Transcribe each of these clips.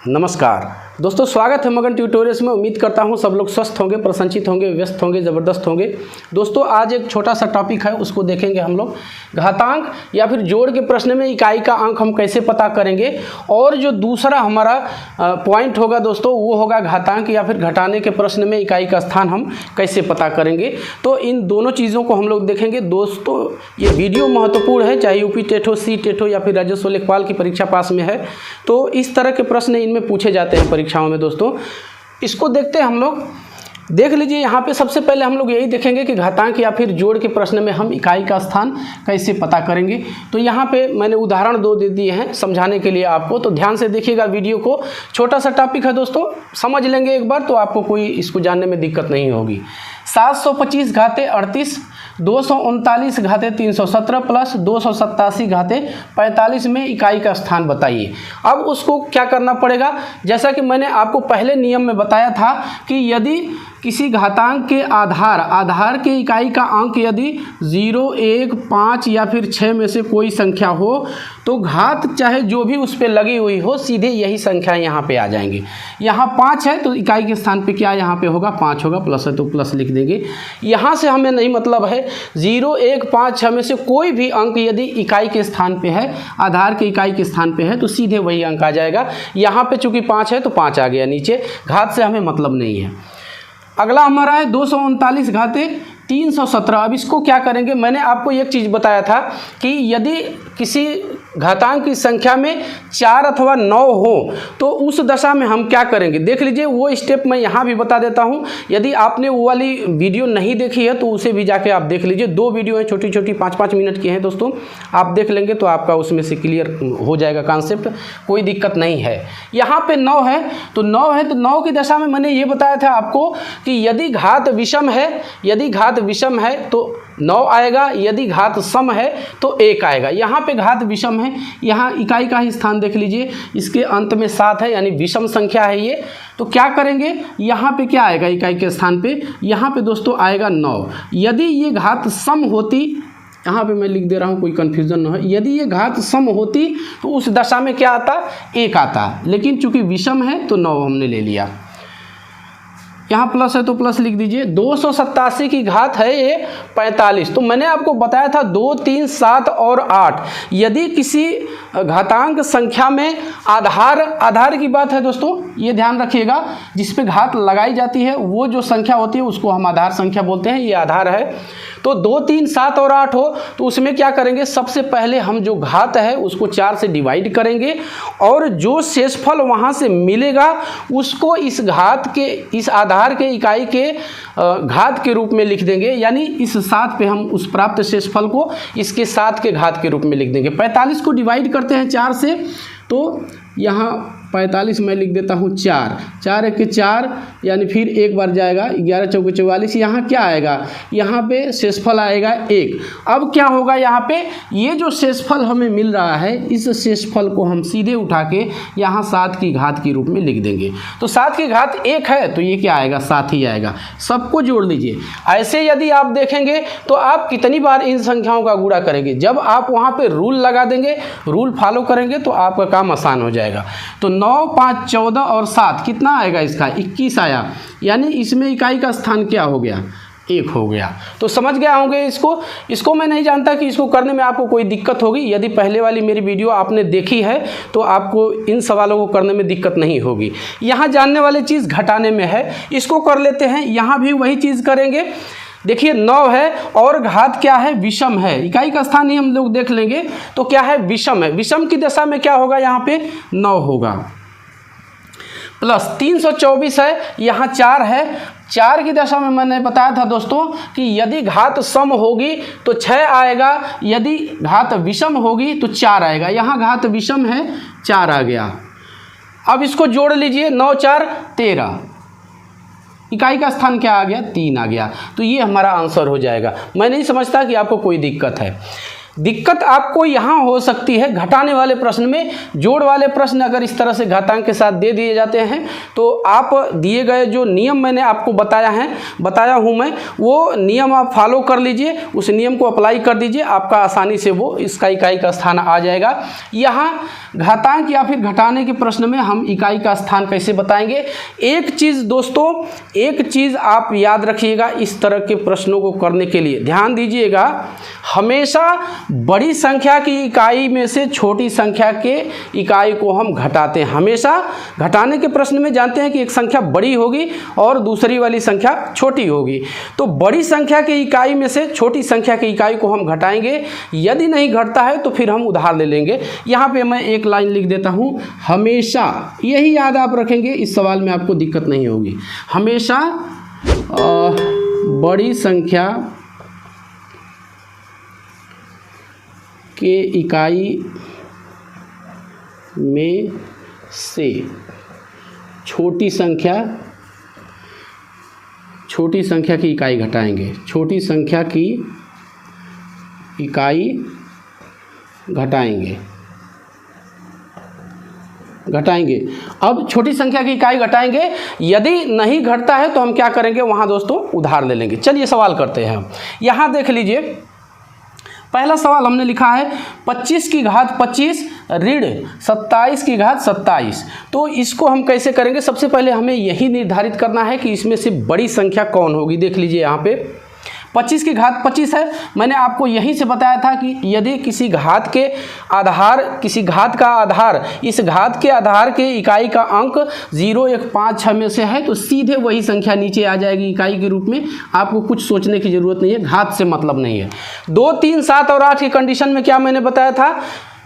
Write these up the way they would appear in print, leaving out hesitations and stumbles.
नमस्कार दोस्तों, स्वागत है मगन ट्यूटोरियल्स में। उम्मीद करता हूं सब लोग स्वस्थ होंगे, प्रसन्नचित होंगे, व्यस्त होंगे, ज़बरदस्त होंगे। दोस्तों आज एक छोटा सा टॉपिक है, उसको देखेंगे हम लोग। घातांक या फिर जोड़ के प्रश्न में इकाई का अंक हम कैसे पता करेंगे, और जो दूसरा हमारा पॉइंट होगा दोस्तों वो होगा घातांक या फिर घटाने के प्रश्न में इकाई का स्थान हम कैसे पता करेंगे। तो इन दोनों चीज़ों को हम लोग देखेंगे। दोस्तों ये वीडियो महत्वपूर्ण है, चाहे यूपी टेट हो, सी टेट हो या फिर राजस्व लेखपाल की परीक्षा पास में है, तो इस तरह के प्रश्न इनमें पूछे जाते हैं परीक्षाओं में। दोस्तों इसको देखते हैं हम लोग। देख लीजिए, यहाँ पे सबसे पहले हम लोग यही देखेंगे कि घातांक या फिर जोड़ के प्रश्न में हम इकाई का स्थान कैसे पता करेंगे। तो यहाँ पे मैंने उदाहरण दो दे दिए हैं समझाने के लिए आपको, तो ध्यान से देखिएगा वीडियो को। छोटा सा टॉपिक है दोस्तों, समझ लेंगे एक बार तो आपको कोई इसको जानने में दिक्कत नहीं होगी। 725 घाते 38, 239 घाते 317 प्लस 287 घाते 45 में इकाई का स्थान बताइए। अब उसको क्या करना पड़ेगा, जैसा कि मैंने आपको पहले नियम में बताया था कि यदि किसी घातांक के आधार के इकाई का अंक यदि 0, 1, 5 या फिर 6 में से कोई संख्या हो, तो घात चाहे जो भी उस पर लगी हुई हो, सीधे यही संख्या यहाँ पे आ जाएंगे। यहाँ 5 है तो इकाई के स्थान पे क्या यहाँ पे होगा, 5 होगा। प्लस है तो प्लस लिख देंगे। यहाँ से हमें नहीं मतलब है, 0, 1, 5, 6 में से कोई भी अंक यदि इकाई के स्थान पे है, आधार के इकाई के स्थान पे है, तो सीधे वही अंक आ जाएगा। यहाँ पे चूंकि 5 है तो 5 आ गया नीचे, घात से हमें मतलब नहीं है। अगला हमारा है 239 घाते 317। अब इसको क्या करेंगे, मैंने आपको एक चीज़ बताया था कि यदि किसी घातांक की संख्या में 4 अथवा 9 हो तो उस दशा में हम क्या करेंगे, देख लीजिए। वो स्टेप मैं यहाँ भी बता देता हूँ। यदि आपने वो वाली वीडियो नहीं देखी है तो उसे भी जाके आप देख लीजिए। 2 वीडियो हैं, छोटी छोटी 5-5 मिनट की हैं दोस्तों। आप देख लेंगे तो आपका उसमें से क्लियर हो जाएगा कॉन्सेप्ट, कोई दिक्कत नहीं है। यहाँ पे 9 है तो 9 है तो 9 की दशा में मैंने ये बताया था आपको कि यदि घात विषम है तो 9 आएगा, यदि घात सम है तो 1 आएगा। यहाँ पे घात विषम है, यहाँ इकाई का ही स्थान देख लीजिए, इसके अंत में 7 है, यानी विषम संख्या है ये। तो क्या करेंगे, यहाँ पे क्या आएगा इकाई के स्थान पे, यहाँ पे दोस्तों आएगा 9। यदि ये घात सम होती, यहाँ पे मैं लिख दे रहा हूँ कोई कन्फ्यूज़न न हो, यदि ये घात सम होती तो उस दशा में क्या आता, 1 आता। लेकिन चूंकि विषम है तो 9 हमने ले लिया। यहाँ प्लस है तो प्लस लिख दीजिए। 287 की घात है ये 45। तो मैंने आपको बताया था 2, 3, 7 और 8। यदि किसी घातांक संख्या में आधार की बात है दोस्तों, ये ध्यान रखिएगा, जिस पे घात लगाई जाती है वो जो संख्या होती है उसको हम आधार संख्या बोलते हैं। ये आधार है। तो 2, 3, 7 और 8 हो तो उसमें क्या करेंगे, सबसे पहले हम जो घात है उसको 4 से डिवाइड करेंगे और जो शेषफल वहाँ से मिलेगा उसको इस घात के, इस आधार के इकाई के घात के रूप में लिख देंगे। यानी इस 7 पे हम उस प्राप्त शेषफल को इसके 7 के घात के रूप में लिख देंगे। 45 को डिवाइड करते हैं 4 से, तो यहाँ 45 मैं लिख देता हूँ 4, 4 1 के 4, यानी फिर एक बार जाएगा, 11 चौके 44। यहाँ क्या आएगा, यहाँ पे शेषफल आएगा 1। अब क्या होगा, यहाँ पे ये जो शेषफल हमें मिल रहा है, इस शेषफल को हम सीधे उठा के यहाँ 7 की घात के रूप में लिख देंगे। तो 7 की घात 1 है तो ये क्या आएगा, 7 ही आएगा। सबको जोड़ लीजिए। ऐसे यदि आप देखेंगे तो आप कितनी बार इन संख्याओं का गुणा करेंगे, जब आप वहाँ पे रूल लगा देंगे, रूल फॉलो करेंगे तो आपका काम आसान हो जाएगा। तो 9, 5, 14 और 7 कितना आएगा, इसका 21 आया। यानी इसमें इकाई का स्थान क्या हो गया, 1 हो गया। तो समझ गया होंगे इसको मैं नहीं जानता कि इसको करने में आपको कोई दिक्कत होगी। यदि पहले वाली मेरी वीडियो आपने देखी है तो आपको इन सवालों को करने में दिक्कत नहीं होगी। यहाँ जानने वाली चीज़ घटाने में है, इसको कर लेते हैं। यहाँ भी वही चीज़ करेंगे। देखिए 9 है और घात क्या है, विषम है। इकाई का स्थान ही हम लोग देख लेंगे तो क्या है, विषम है। विषम की दशा में क्या होगा, यहाँ पे 9 होगा। प्लस 324 है, यहाँ 4 है। 4 की दशा में मैंने बताया था दोस्तों कि यदि घात सम होगी तो 6 आएगा, यदि घात विषम होगी तो 4 आएगा। यहाँ घात विषम है, 4 आ गया। अब इसको जोड़ लीजिए, 9, 4, 13। इकाई का स्थान क्या आ गया, 3 आ गया। तो ये हमारा आंसर हो जाएगा। मैं नहीं समझता कि आपको कोई दिक्कत है। दिक्कत आपको यहाँ हो सकती है घटाने वाले प्रश्न में। जोड़ वाले प्रश्न अगर इस तरह से घातांक के साथ दे दिए जाते हैं तो आप दिए गए जो नियम मैंने आपको बताया हूँ मैं, वो नियम आप फॉलो कर लीजिए, उस नियम को अप्लाई कर दीजिए, आपका आसानी से वो इसका इकाई का स्थान आ जाएगा। यहाँ घातांक या फिर घटाने के प्रश्न में हम इकाई का स्थान कैसे बताएंगे। एक चीज़ दोस्तों, एक चीज़ आप याद रखिएगा, इस तरह के प्रश्नों को करने के लिए ध्यान दीजिएगा, हमेशा बड़ी संख्या की इकाई में से छोटी संख्या के इकाई को हम घटाते हैं। हमेशा घटाने के प्रश्न में जानते हैं कि एक संख्या बड़ी होगी और दूसरी वाली संख्या छोटी होगी, तो बड़ी संख्या की इकाई में से छोटी संख्या की इकाई को हम घटाएंगे। यदि नहीं घटता है तो फिर हम उधार ले लेंगे। यहाँ पे मैं एक लाइन लिख देता हूँ, हमेशा, यही याद आप रखेंगे, इस सवाल में आपको दिक्कत नहीं होगी। हमेशा बड़ी संख्या के इकाई में से छोटी संख्या की इकाई घटाएंगे। छोटी संख्या की इकाई घटाएंगे। अब छोटी संख्या की इकाई घटाएंगे, यदि नहीं घटता है तो हम क्या करेंगे, वहाँ दोस्तों उधार ले लेंगे। चलिए सवाल करते हैं हम। यहाँ देख लीजिए, पहला सवाल हमने लिखा है 25 की घात 25 ऋण 27 की घात 27। तो इसको हम कैसे करेंगे, सबसे पहले हमें यही निर्धारित करना है कि इसमें से बड़ी संख्या कौन होगी। देख लीजिए यहाँ पे 25 की घात 25 है। मैंने आपको यहीं से बताया था कि यदि किसी घात का आधार इस घात के आधार के इकाई का अंक 0, 1, 5, 6 में से है तो सीधे वही संख्या नीचे आ जाएगी इकाई के रूप में। आपको कुछ सोचने की ज़रूरत नहीं है, घात से मतलब नहीं है। 2, 3, 7 और 8 की कंडीशन में क्या मैंने बताया था,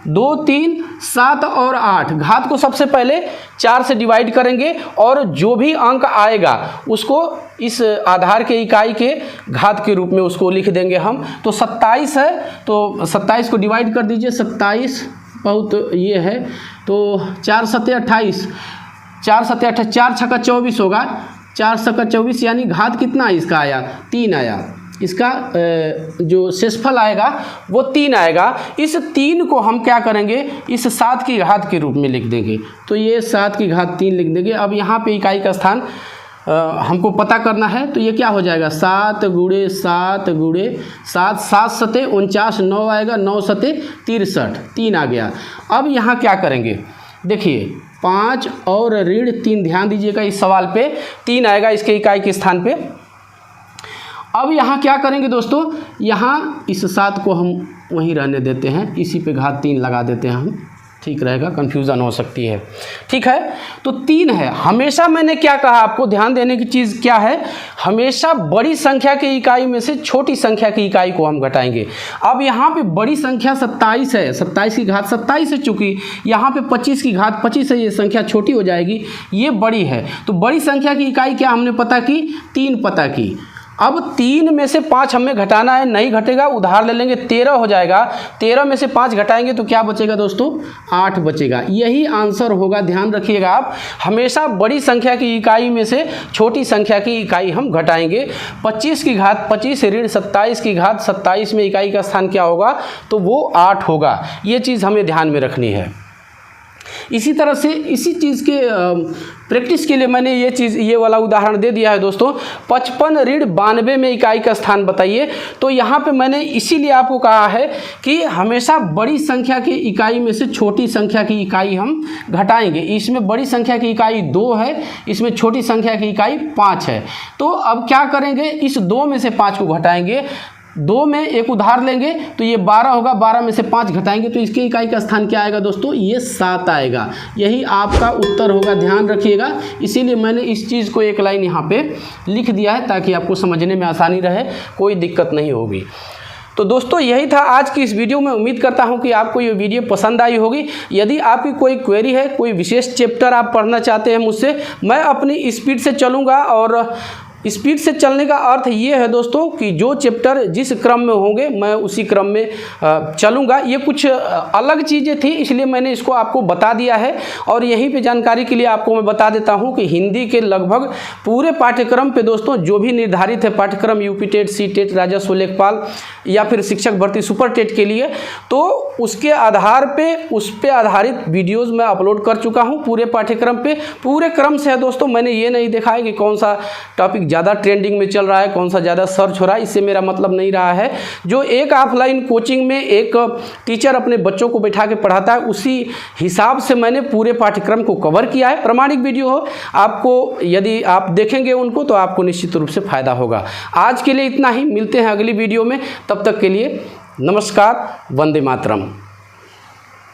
2, 3, 7 और 8 घात को सबसे पहले 4 से डिवाइड करेंगे और जो भी अंक आएगा उसको इस आधार के इकाई के घात के रूप में उसको लिख देंगे हम। तो 27 है तो 27 को डिवाइड कर दीजिए, 27 बहुत ये है तो 4 सत्ते 28, 4 सत्ते 28, 4 छक्का 24 होगा, 4 छक्का 24 यानी घात कितना इसका आया, 3 आया। इसका जो शेषफल आएगा वो 3 आएगा। इस 3 को हम क्या करेंगे, इस 7 की घात के रूप में लिख देंगे। तो ये 7 की घात 3 लिख देंगे। अब यहाँ पे इकाई का स्थान हमको पता करना है, तो ये क्या हो जाएगा, 7 गुणे 7 गुणे 7, 7 सत्ते 49, 9 आएगा, 9 सत्ते 63, 3 आ गया। अब यहाँ क्या करेंगे, देखिए 5 और ऋण 3, ध्यान दीजिएगा इस सवाल पे 3 आएगा इसके इकाई के स्थान पे। अब यहाँ क्या करेंगे दोस्तों, यहाँ इस 7 को हम वहीं रहने देते हैं, इसी पे घात 3 लगा देते हैं हम, ठीक रहेगा, कन्फ्यूज़न हो सकती है। ठीक है, तो 3 है। हमेशा मैंने क्या कहा आपको, ध्यान देने की चीज़ क्या है, हमेशा बड़ी संख्या की इकाई में से छोटी संख्या की इकाई को हम घटाएंगे। अब यहाँ पे बड़ी संख्या 27 है, 27 की घात 27 है, चूँकि यहाँ पे 25 की घात 25 है, ये संख्या छोटी हो जाएगी, ये बड़ी है। तो बड़ी संख्या की इकाई क्या हमने पता की, 3 पता की। अब 3 में से 5 हमें घटाना है, नहीं घटेगा उधार ले लेंगे, 13 हो जाएगा। 13 में से 5 घटाएंगे तो क्या बचेगा दोस्तों, 8 बचेगा। यही आंसर होगा, ध्यान रखिएगा आप। हमेशा बड़ी संख्या की इकाई में से छोटी संख्या की इकाई हम घटाएंगे। 25 की घात 25 ऋण 27 की घात 27 में इकाई का स्थान क्या होगा, तो वो 8 होगा। ये चीज़ हमें ध्यान में रखनी है। इसी तरह से इसी चीज़ के प्रैक्टिस के लिए मैंने ये वाला उदाहरण दे दिया है दोस्तों। 55 ऋण 92 में इकाई का स्थान बताइए। तो यहाँ पे मैंने इसीलिए आपको कहा है कि हमेशा बड़ी संख्या की इकाई में से छोटी संख्या की इकाई हम घटाएंगे। इसमें बड़ी संख्या की इकाई 2 है, इसमें छोटी संख्या की इकाई 5 है। तो अब क्या करेंगे, इस 2 में से 5 को घटाएंगे, 2 में एक उधार लेंगे तो ये 12 होगा, 12 में से 5 घटाएंगे तो इसके इकाई का स्थान क्या आएगा दोस्तों, ये 7 आएगा। यही आपका उत्तर होगा, ध्यान रखिएगा। इसीलिए मैंने इस चीज़ को एक लाइन यहाँ पे लिख दिया है ताकि आपको समझने में आसानी रहे, कोई दिक्कत नहीं होगी। तो दोस्तों यही था आज की इस वीडियो में। उम्मीद करता हूँ कि आपको ये वीडियो पसंद आई होगी। यदि आपकी कोई क्वेरी है, कोई विशेष चैप्टर आप पढ़ना चाहते हैं मुझसे, मैं अपनी स्पीड से चलूँगा और स्पीड से चलने का अर्थ ये है दोस्तों कि जो चैप्टर जिस क्रम में होंगे मैं उसी क्रम में चलूँगा। ये कुछ अलग चीज़ें थी, इसलिए मैंने इसको आपको बता दिया है। और यहीं पे जानकारी के लिए आपको मैं बता देता हूँ कि हिंदी के लगभग पूरे पाठ्यक्रम पे दोस्तों जो भी निर्धारित है पाठ्यक्रम यूपी टेट, सी टेट, राजस्व लेखपाल या फिर शिक्षक भर्ती सुपर टेट के लिए, तो उसके आधार पे उस पर आधारित वीडियोज़ मैं अपलोड कर चुका हूँ पूरे पाठ्यक्रम पे। पूरे क्रम से है दोस्तों, मैंने ये नहीं देखा है कि कौन सा टॉपिक ज़्यादा ट्रेंडिंग में चल रहा है, कौन सा ज़्यादा सर्च हो रहा है। इससे मेरा मतलब नहीं रहा है। जो एक ऑफलाइन कोचिंग में एक टीचर अपने बच्चों को बैठा के पढ़ाता है, उसी हिसाब से मैंने पूरे पाठ्यक्रम को कवर किया है। प्रमाणिक वीडियो हो, आपको यदि आप देखेंगे उनको तो आपको निश्चित रूप से फ़ायदा होगा। आज के लिए इतना ही, मिलते हैं अगली वीडियो में। तब तक के लिए नमस्कार, वंदे मातरम।